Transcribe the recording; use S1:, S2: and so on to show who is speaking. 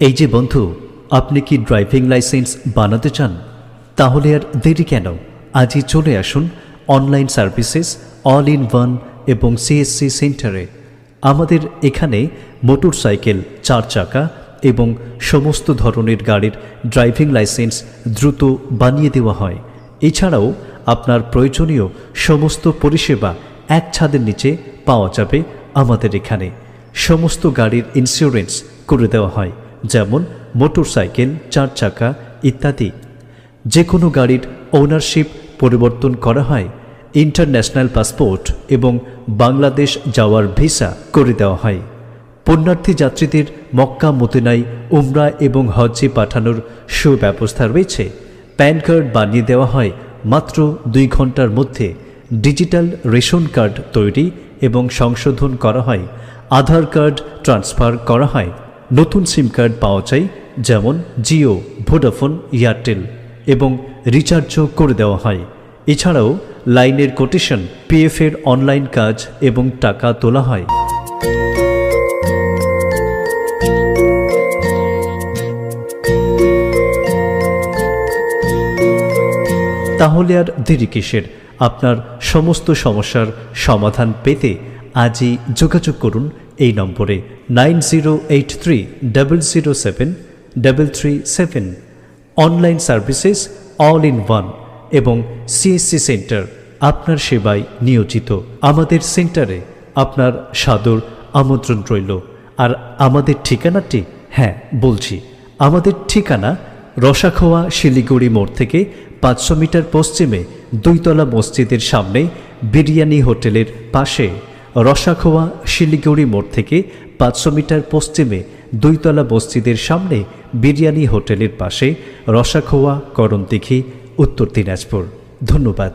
S1: এই যে বন্ধু, আপনি কি ড্রাইভিং লাইসেন্স বানাতে চান? তাহলে আর দেরি কেন? আজই চলে আসুন online services all in one এবং সিএসসি সেন্টারে। আমাদের এখানে মোটরসাইকেল, 4 চাকা এবং সমস্ত ধরনের গাড়ির ড্রাইভিং লাইসেন্স দ্রুত বানিয়ে দেওয়া হয়। এছাড়াও আপনার প্রয়োজনীয় সমস্ত পরিষেবা এক ছাদের নিচে পাওয়া যাবে আমাদের এখানে। সমস্ত গাড়ির ইন্স্যুরেন্স করে দেওয়া হয়, যেমন মোটরসাইকেল, 4 চাকা ইত্যাদি। যে কোনো গাড়ির ওনারশিপ পরিবর্তন করা হয়, ইন্টারন্যাশনাল পাসপোর্ট এবং বাংলাদেশ যাওয়ার ভিসা করে দেওয়া হয়। পুণ্যার্থী যাত্রীদের মক্কা, মদিনায় উমরা এবং হজ্জে পাঠানোর সুব্যবস্থা রয়েছে। প্যান কার্ড বানিয়ে দেওয়া হয় মাত্র 2 ঘন্টার মধ্যে। ডিজিটাল রেশন কার্ড তৈরি এবং সংশোধন করা হয়। আধার কার্ড ট্রান্সফার করা হয়। নতুন সিম কার্ড পাওয়া যায়, যেমন জিও, ভোডাফোন, এয়ারটেল, এবং রিচার্জও করে দেওয়া হয়। এছাড়াও লাইনের কোটেশন, পিএফের অনলাইন কাজ এবং টাকা তোলা হয়। তাহলে আর দেরি কিসের? আপনার সমস্ত সমস্যার সমাধান পেতে আজই যোগাযোগ করুন এই নম্বরে 9083007337। Online services all in one এবং সিএসসি সেন্টার আপনার সেবায় নিয়োজিত। আমাদের সেন্টারে আপনার সাদর আমন্ত্রণ রইল। আর আমাদের ঠিকানাটি, হ্যাঁ বলছি, আমাদের ঠিকানা রসাখোয়া শিলিগুড়ি মোড় থেকে 500 মিটার পশ্চিমে 2 তলা মসজিদের সামনে বিরিয়ানি হোটেলের পাশে। রসাখোয়া শিলিগুড়ি মোড় থেকে 500 মিটার পশ্চিমে 2 তলা মসজিদের সামনে বিরিয়ানি হোটেলের পাশে, রসাখোয়া, করণদিঘি, উত্তর দিনাজপুর। ধন্যবাদ।